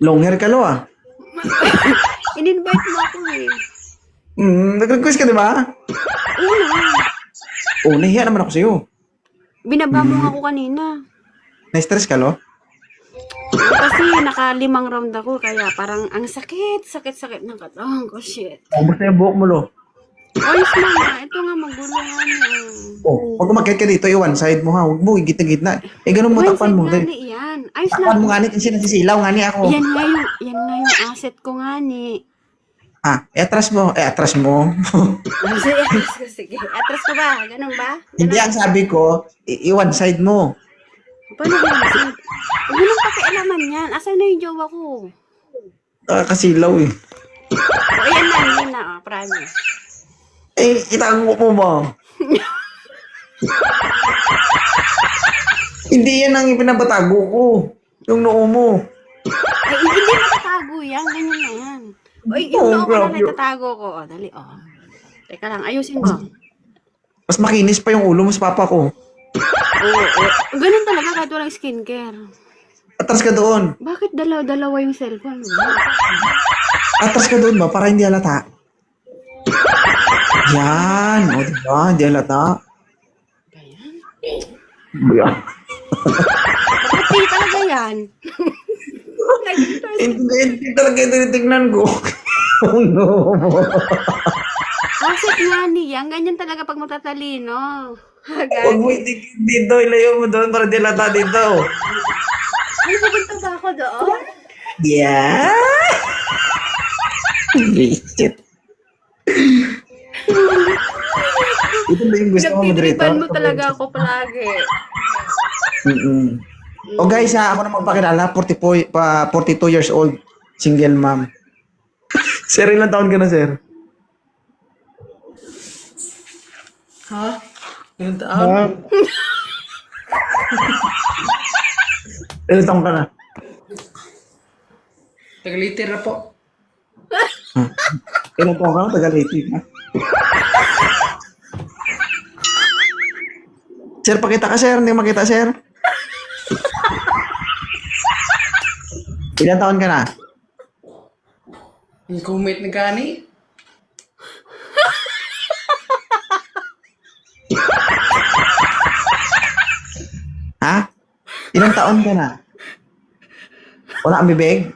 Long hair ka, lo, ah. In-invite mo ako eh. Nag-request ka, di ba? Oo naman. Oh, nahiya naman ako sa'yo. Binaba mo nga ako kanina. Na-stress ka, lo? Kasi naka-5 round ako, kaya parang ang sakit ng katawan ko, shit. Kamusta yung buhok mo, lo? Ayos lang nga, ito nga magulungan. Oh, pag umakit ka dito, one side mo, ha? Huwag mo, igit-gitna. Eh, ganun mo, One takpan side mo. nga ni yan. Ayos Takpan lang. mo nga ni, kasi nasisilaw nga ni ako. Yan nga yung asset ko nga ni. Atras mo. Atras mo. Sige. Atras ko ba? Ganun ba? Hindi, ang sabi ko, one side mo. Paano ba yun? Huwag mo nang pakialaman yan. Asan na yung jowa ko? Kasilaw, eh. O, ayan na, yun na. Promise. Eh, itago mo ba? Hindi yan ang ipinapatago ko. Yung noo mo. Ay, hindi natatago yan. Ganyan na yan. Uy, yung noo ko na natatago ko. O, dali, o. Teka lang, ayusin mo. Mas makinis pa yung ulo mo sa papa ko. Oo. Ganun talaga kahit walang skincare. Atras ka doon. Bakit dalawa yung cellphone mo? Atras ka doon ba? Para hindi halata. Yan. O, diba? Hindi halata. Ganyan? Yan. Pati talaga yan. Hindi talaga tinitignan ko. Oh, no. Asset nga niyan. Ganyan talaga pag matatalino. Huwag mo itigil dito. Ilayo mo doon para di halata dito. Ay, pupunta ba ako doon? Yeah. Shit. Ito ba yung gusto mo, moderator? Pinagtitripan mo talaga ako palagi. O guys, ako na magpakilala, 42 years old, single mom. Sir, ilang taon ka na, sir? Ha? Ilang taon? Ilang taon ka na? Tagaliter na po. Ilang taon ka na? Tagal-18 ha? Sir, pakita ka, sir. Hindi makita, sir. Ilang taon ka na? Yung comment na gani. Ha? Ilang taon ka na? Wala kang bibig?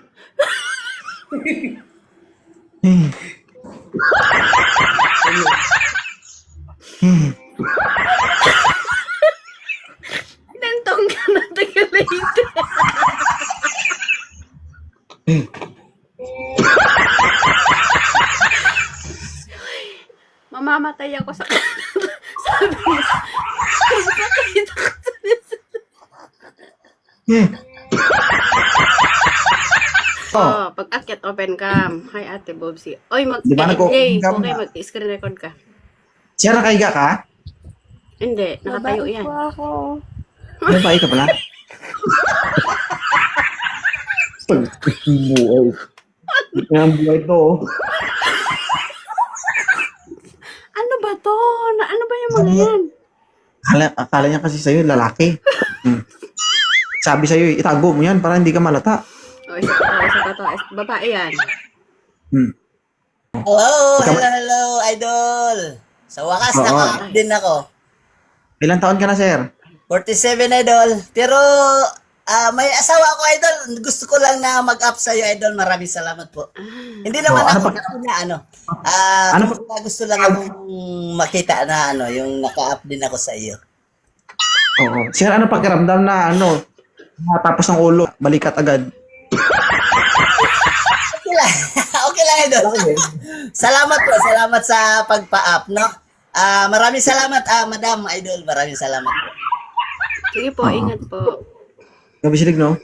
Ilang taong ka na tagalite? Mamamatay ako sa sabi niya. Pakita ko sa Oh, pag akyat open cam. Hi Ate Bobsy. Oy, Di ba nag-open cam okay, na? mag-screen record ka. Sir, nakaiga ka? Hindi, nakatayo yan. Babae ka pala? Pag-buhay. Ang buhay to. Ano ba to? Ano ba yung mga yan? Akala niya kasi sa'yo, lalaki. Sabi sa'yo, itago mo yan para hindi ka malata. Oh, isa pa to. Babae yan. Hello, idol. Sa wakas, Oo. naka-up din ako. Ilang taon ka na, sir? 47, idol. Pero, may asawa ako, idol. Gusto ko lang na mag-up sa'yo, idol. Maraming salamat po. Hindi naman ano ako gusto lang akong makita na, yung naka-up din ako sa iyo. Oo. Sir, ano pakiramdam na, matapos ng ulo, balikat agad? Okay lang. Okay lang, idol. Salamat po. Salamat sa pagpa-up, no? Maraming salamat, madam, idol. Maraming salamat po. Sige po, ingat po. Gabi silig, no?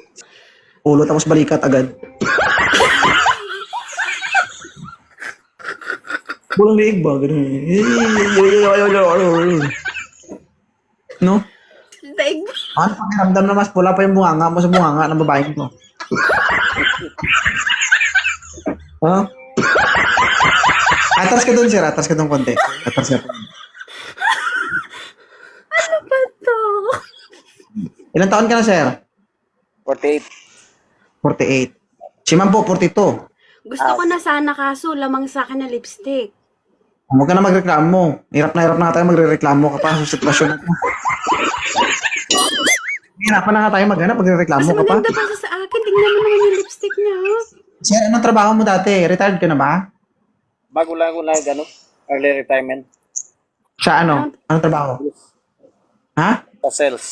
Ulo tapos balikat agad. Bulang liig ba? Ganun. No? Daig. Ano pakiramdam na mas pula pa yung bunganga mo sa bunganga ng babaeng mo? Ha? Atras ka doon, sir. Atras ka doon konti. Atras ka doon. Ano ba to? Ilang taon ka na, sir? 48. 48. Si ma'am po, 42. Gusto ko na sana kaso lamang sa akin na lipstick. Huwag ka na magreklamo. Hirap na nga tayo magre-reklamo kapag sa sitwasyon na ito. Hirapan na nga tayo maghanap, magre-reklamo Mas ka pa. maganda pa siya sa akin. Tingnan mo naman yung lipstick niya. Oh. Sir, anong trabaho mo dati? Retired ka na ba? Bago lang ako nag early retirement Sa ano? Anong trabaho? Ha? sa sales.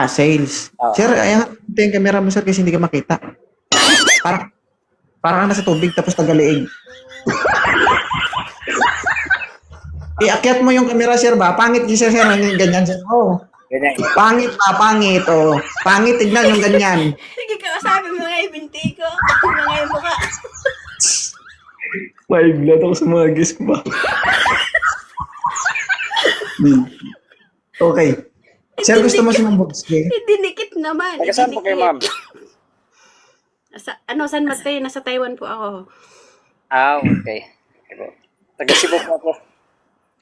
Sales. Ah. Sir, ayan, ito yung camera mo, sir, kasi hindi ka makita. Parang nasa tubig tapos tagaliig. Iakyat mo yung camera, sir, ba? Pangit yung sir, ganyan, sir. Oh. Ganyan. Pangit ba? Pangit, oh. Pangit, tignan yung ganyan. Sige ka, sabi mo nga ibinti ko. Mga yung mukha. May blood ako sa mga guest ko ba? Okay. Sir, gusto mo si Ma'am Bobski? Dinikit naman. Taga saan po kayo, ma'am? San Mateo? Nasa Taiwan po ako. Okay. Taga Cebu po ako.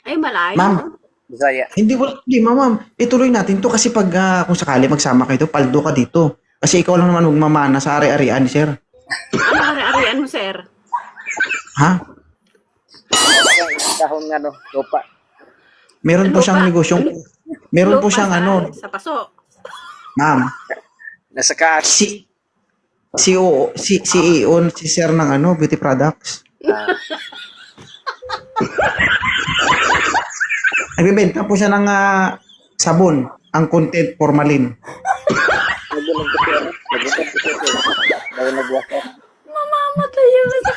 Ay, malayo. Ma'am, Bisaya. hindi, ma'am. Ituloy natin to kasi pag kung sakali magsama kayo, paldo ka dito. Kasi ikaw lang naman magmamana sa ari-arian, sir. Ano ari-arian mo, sir? Ha? Kahon nga no, lupa. Meron po siyang negosyong, meron po siyang ano, Sa paso. ma'am. Nasa kaas. Si CEO, si CEO, si sir ng ano, beauty products. Nagbebenta po siya ng sabon, ang content formalin. Mamamatay yun sa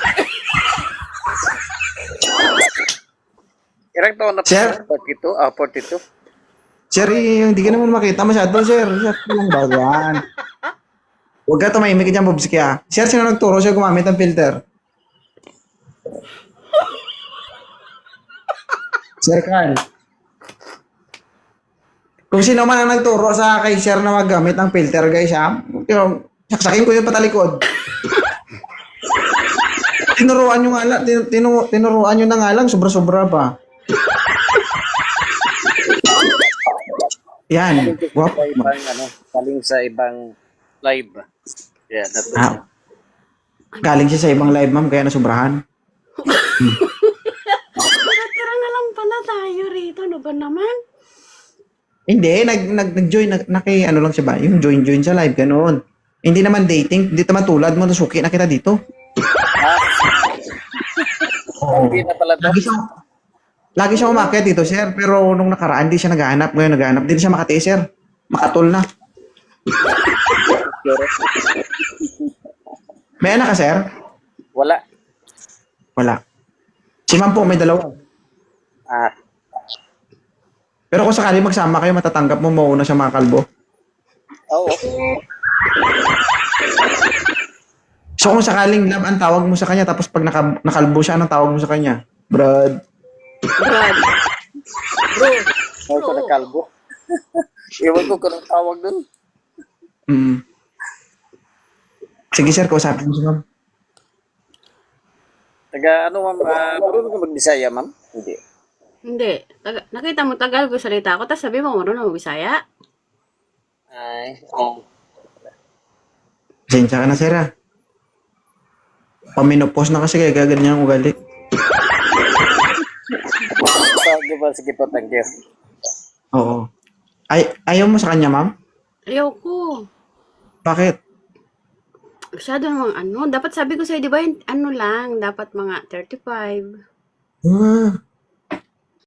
Irang taon na po. Sir? 42? 42. Sir, hindi ka naman makita masyado, sir. Sir, lang ba yan? Huwag ka tumahimik ka dyan, Bobski, ah. Sir, sino nagturo siya gumamit ng filter? Sir Carl. Kung sino man ang nagturo sa kay Sir na maggamit ng filter, guys, ha? Saksakin ko yung patalikod. Tinuruan nyo nga lang, tinuruan nyo na nga lang, sobra-sobra pa. Yan. Guwapo. Sa ibang galing sa ibang live. Yeah, that's Galing siya sa ibang live, ma'am, kaya nasubrahan. Tira na lang pala tayo rito. Ano ba naman? Hindi, nag-join, ano lang siya ba? Yung join sa live, ganoon. Hindi naman dating, hindi naman tulad mo, nasuki na kita dito. Oo. Hindi na pala to. Lagi siya umakyat dito, sir. Pero nung nakaraan, di siya naghahanap. Ngayon naghahanap. Di na siya makatiis, sir. Makatol na. May anak ka, sir? Wala. Wala. Si ma'am po, may dalawa. Pero kung sakali magsama kayo, matatanggap mo mauna siya mga kalbo. Oo. So kung sakaling love ang tawag mo sa kanya, tapos pag nakalbo siya, anong tawag mo sa kanya? Brad. Brad. Ako ko na kalbo. Iwan ko kung tawag dun. Sige, sir, kausapin mo si ma'am. Taga ma'am? Marunong ka mag-Bisaya, ma'am? Hindi. Hindi. Nakita mo tagal ko salita ko, tapos sabi mo marunong mo Bisaya. Ay. Pasensya ka na, sir, ah. Paminopos na kasi kaya gaganyan ang ugali. Sige po, thank you. Oo. Ayaw mo sa kanya, ma'am? Ayoko. Bakit? Masyado namang dapat sabi ko sa'yo, di ba, dapat mga 35.